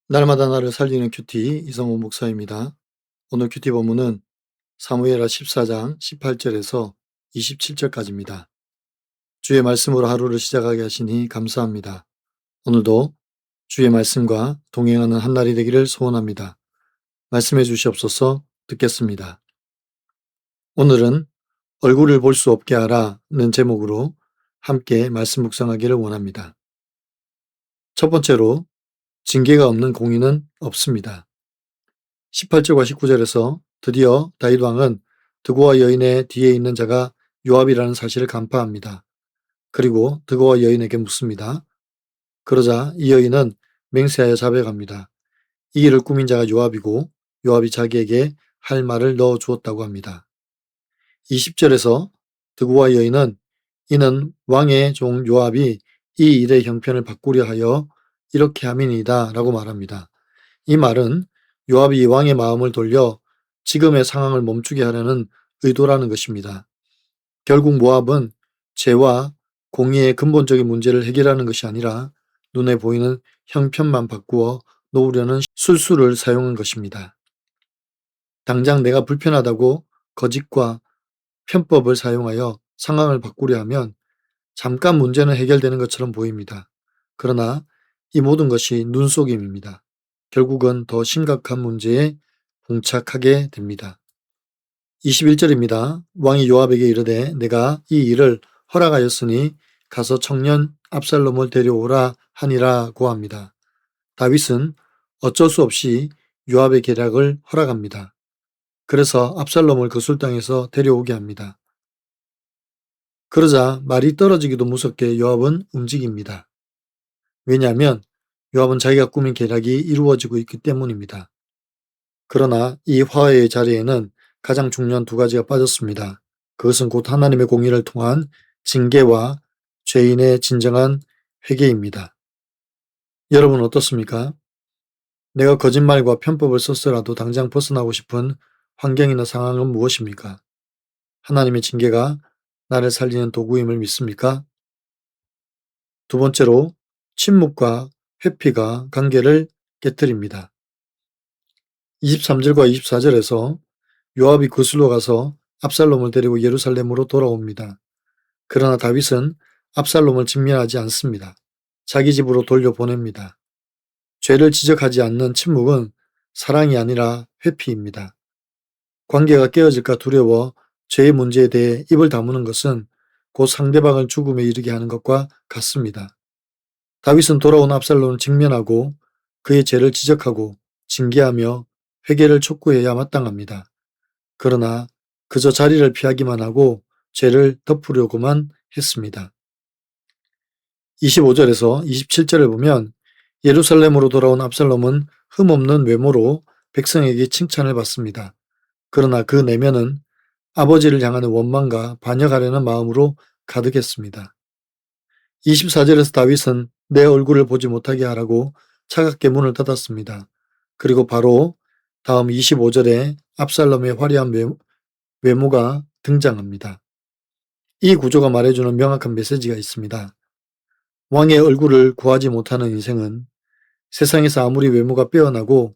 날마다 나를 살리는 큐티 이성호 목사입니다. 오늘 큐티 본문은 사무엘하 14장 18절에서 27절까지입니다. 주의 말씀으로 하루를 시작하게 하시니 감사합니다. 오늘도 주의 말씀과 동행하는 한날이 되기를 소원합니다. 말씀해 주시옵소서. 듣겠습니다. 오늘은 얼굴을 볼 수 없게 하라는 제목으로 함께 말씀 묵상하기를 원합니다. 첫 번째로 징계가 없는 공의는 없습니다. 18절과 19절에서 드디어 다윗 왕은 드고와 여인의 뒤에 있는 자가 요압이라는 사실을 간파합니다. 그리고 드고와 여인에게 묻습니다. 그러자 이 여인은 맹세하여 자백합니다. 이 일을 꾸민 자가 요압이고 요압이 자기에게 할 말을 넣어 주었다고 합니다. 20절에서 드고와 여인은 이는 왕의 종 요압이 이 일의 형편을 바꾸려 하여 이렇게 함이니이다 라고 말합니다. 이 말은 요압이 왕의 마음을 돌려 지금의 상황을 멈추게 하려는 의도라는 것입니다. 결국 모압은 죄와 공의의 근본적인 문제를 해결하는 것이 아니라 눈에 보이는 형편만 바꾸어 놓으려는 술수를 사용한 것입니다. 당장 내가 불편하다고 거짓과 편법을 사용하여 상황을 바꾸려 하면 잠깐 문제는 해결되는 것처럼 보입니다. 그러나 이 모든 것이 눈속임입니다. 결국은 더 심각한 문제에 봉착하게 됩니다. 21절입니다. 왕이 요압에게 이르되 내가 이 일을 허락하였으니 가서 청년 압살롬을 데려오라 하니라고 합니다. 다윗은 어쩔 수 없이 요압의 계략을 허락합니다. 그래서 압살롬을 그술 땅에서 데려오게 합니다. 그러자 말이 떨어지기도 무섭게 요압은 움직입니다. 왜냐하면 요압은 자기가 꾸민 계략이 이루어지고 있기 때문입니다. 그러나 이 화해의 자리에는 가장 중요한 두 가지가 빠졌습니다. 그것은 곧 하나님의 공의를 통한 징계와 죄인의 진정한 회개입니다. 여러분 어떻습니까? 내가 거짓말과 편법을 썼더라도 당장 벗어나고 싶은 환경이나 상황은 무엇입니까? 하나님의 징계가 나를 살리는 도구임을 믿습니까? 두 번째로 침묵과 회피가 관계를 깨뜨립니다. 23절과 24절에서 요압이 그술로 가서 압살롬을 데리고 예루살렘으로 돌아옵니다. 그러나 다윗은 압살롬을 직면하지 않습니다. 자기 집으로 돌려보냅니다. 죄를 지적하지 않는 침묵은 사랑이 아니라 회피입니다. 관계가 깨어질까 두려워 죄의 문제에 대해 입을 다무는 것은 곧 상대방을 죽음에 이르게 하는 것과 같습니다. 다윗은 돌아온 압살롬을 직면하고 그의 죄를 지적하고 징계하며 회개를 촉구해야 마땅합니다. 그러나 그저 자리를 피하기만 하고 죄를 덮으려고만 했습니다. 25절에서 27절을 보면 예루살렘으로 돌아온 압살롬은 흠없는 외모로 백성에게 칭찬을 받습니다. 그러나 그 내면은 아버지를 향하는 원망과 반역하려는 마음으로 가득했습니다. 24절에서 다윗은 내 얼굴을 보지 못하게 하라고 차갑게 문을 닫았습니다. 그리고 바로 다음 25절에 압살롬의 화려한 외모가 등장합니다. 이 구조가 말해주는 명확한 메시지가 있습니다. 왕의 얼굴을 구하지 못하는 인생은 세상에서 아무리 외모가 빼어나고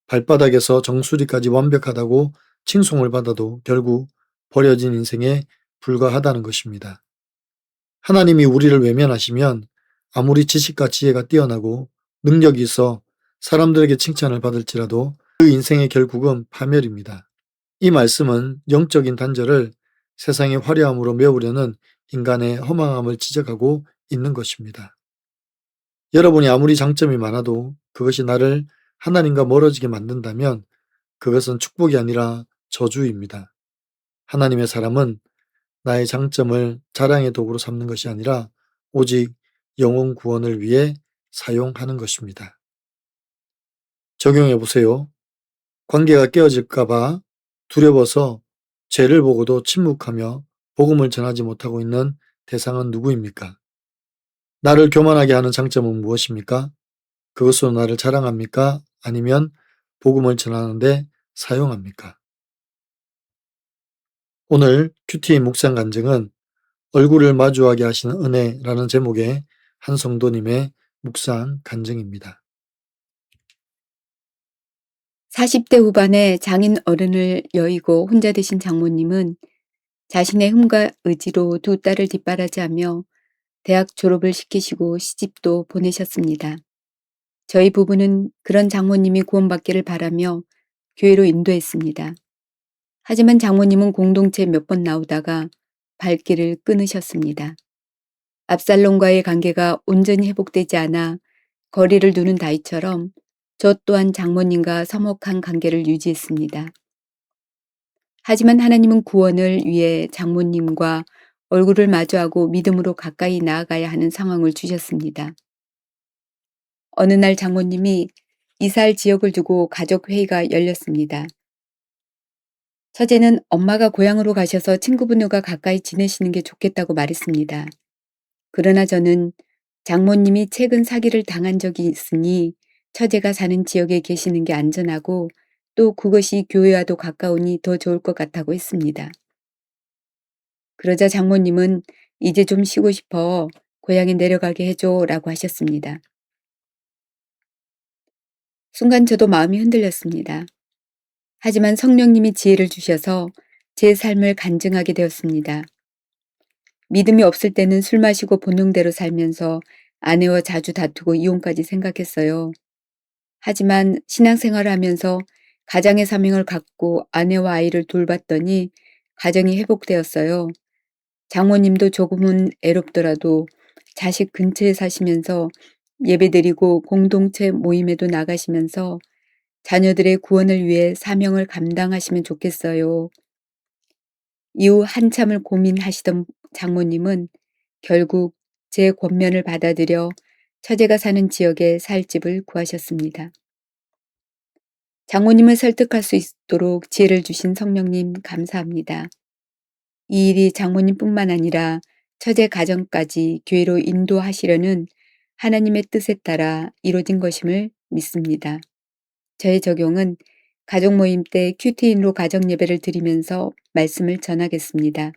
발바닥에서 정수리까지 완벽하다고 칭송을 받아도 결국 버려진 인생에 불과하다는 것입니다. 하나님이 우리를 외면하시면 아무리 지식과 지혜가 뛰어나고 능력이 있어 사람들에게 칭찬을 받을지라도 그 인생의 결국은 파멸입니다. 이 말씀은 영적인 단절을 세상의 화려함으로 메우려는 인간의 허망함을 지적하고 있는 것입니다. 여러분이 아무리 장점이 많아도 그것이 나를 하나님과 멀어지게 만든다면 그것은 축복이 아니라 저주입니다. 하나님의 사람은 나의 장점을 자랑의 도구로 삼는 것이 아니라 오직 영혼 구원을 위해 사용하는 것입니다. 적용해 보세요. 관계가 깨어질까 봐 두려워서 죄를 보고도 침묵하며 복음을 전하지 못하고 있는 대상은 누구입니까? 나를 교만하게 하는 장점은 무엇입니까? 그것으로 나를 자랑합니까? 아니면 복음을 전하는데 사용합니까? 오늘 큐티 묵상 간증은 얼굴을 마주하게 하시는 은혜라는 제목의 한 성도님의 묵상 간증입니다. 40대 후반에 장인 어른을 여의고 혼자 되신 장모님은 자신의 힘과 의지로 두 딸을 뒷바라지하며 대학 졸업을 시키시고 시집도 보내셨습니다. 저희 부부는 그런 장모님이 구원받기를 바라며 교회로 인도했습니다. 하지만 장모님은 공동체 몇 번 나오다가 발길을 끊으셨습니다. 압살롬과의 관계가 온전히 회복되지 않아 거리를 두는 다이처럼 저 또한 장모님과 서먹한 관계를 유지했습니다. 하지만 하나님은 구원을 위해 장모님과 얼굴을 마주하고 믿음으로 가까이 나아가야 하는 상황을 주셨습니다. 어느 날 장모님이 이사할 지역을 두고 가족 회의가 열렸습니다. 처제는 엄마가 고향으로 가셔서 친구분들과 가까이 지내시는 게 좋겠다고 말했습니다. 그러나 저는 장모님이 최근 사기를 당한 적이 있으니 처제가 사는 지역에 계시는 게 안전하고 또 그것이 교회와도 가까우니 더 좋을 것 같다고 했습니다. 그러자 장모님은 이제 좀 쉬고 싶어 고향에 내려가게 해줘 라고 하셨습니다. 순간 저도 마음이 흔들렸습니다. 하지만 성령님이 지혜를 주셔서 제 삶을 간증하게 되었습니다. 믿음이 없을 때는 술 마시고 본능대로 살면서 아내와 자주 다투고 이혼까지 생각했어요. 하지만 신앙생활을 하면서 가장의 사명을 갖고 아내와 아이를 돌봤더니 가정이 회복되었어요. 장모님도 조금은 애롭더라도 자식 근처에 사시면서 예배드리고 공동체 모임에도 나가시면서 자녀들의 구원을 위해 사명을 감당하시면 좋겠어요. 이후 한참을 고민하시던 장모님은 결국 제 권면을 받아들여 처제가 사는 지역에 살 집을 구하셨습니다. 장모님을 설득할 수 있도록 지혜를 주신 성령님 감사합니다. 이 일이 장모님뿐만 아니라 처제 가정까지 교회로 인도하시려는 하나님의 뜻에 따라 이루어진 것임을 믿습니다. 저의 적용은 가족 모임 때 큐티인으로 가정 예배를 드리면서 말씀을 전하겠습니다.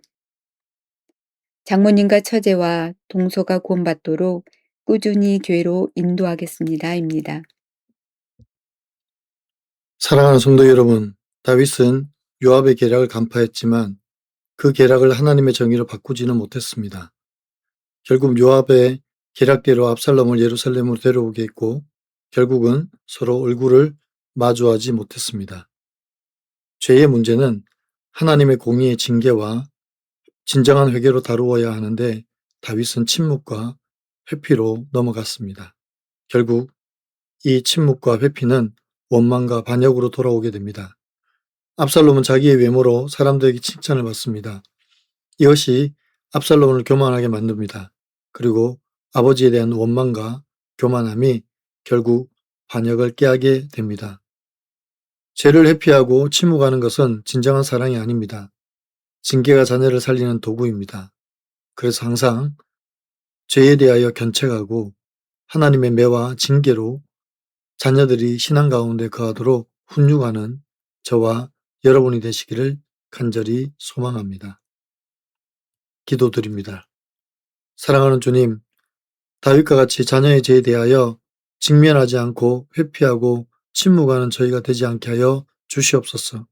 장모님과 처제와 동서가 구원받도록 꾸준히 교회로 인도하겠습니다. 입니다. 사랑하는 성도 여러분, 다윗은 요압의 계략을 간파했지만 그 계략을 하나님의 정의로 바꾸지는 못했습니다. 결국 요압의 계략대로 압살롬을 예루살렘으로 데려오게 했고 결국은 서로 얼굴을 마주하지 못했습니다. 죄의 문제는 하나님의 공의의 징계와 진정한 회개로 다루어야 하는데 다윗은 침묵과 회피로 넘어갔습니다. 결국 이 침묵과 회피는 원망과 반역으로 돌아오게 됩니다. 압살롬은 자기의 외모로 사람들에게 칭찬을 받습니다. 이것이 압살롬을 교만하게 만듭니다. 그리고 아버지에 대한 원망과 교만함이 결국 반역을 깨하게 됩니다. 죄를 회피하고 침묵하는 것은 진정한 사랑이 아닙니다. 징계가 자녀를 살리는 도구입니다. 그래서 항상 죄에 대하여 견책하고 하나님의 매와 징계로 자녀들이 신앙 가운데 거하도록 훈육하는 저와 여러분이 되시기를 간절히 소망합니다. 기도드립니다. 사랑하는 주님, 다윗과 같이 자녀의 죄에 대하여 직면하지 않고 회피하고 침묵하는 저희가 되지 않게 하여 주시옵소서.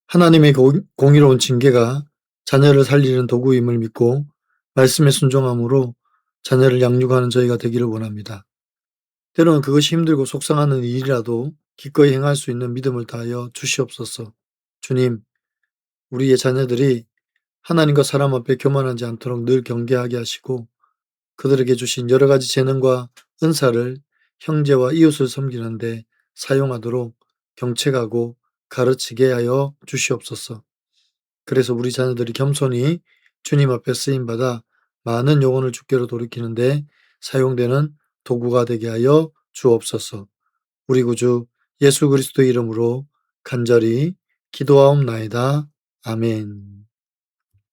하나님의 공의로운 징계가 자녀를 살리는 도구임을 믿고 말씀에 순종함으로 자녀를 양육하는 저희가 되기를 원합니다. 때로는 그것이 힘들고 속상하는 일이라도 기꺼이 행할 수 있는 믿음을 다하여 주시옵소서. 주님, 우리의 자녀들이 하나님과 사람 앞에 교만하지 않도록 늘 경계하게 하시고 그들에게 주신 여러 가지 재능과 은사를 형제와 이웃을 섬기는데 사용하도록 경책하고 가르치게 하여 주시옵소서. 그래서 우리 자녀들이 겸손히 주님 앞에 쓰임받아 많은 영혼을 주께로 돌이키는데 사용되는 도구가 되게 하여 주옵소서. 우리 구주 예수 그리스도의 이름으로 간절히 기도하옵나이다. 아멘.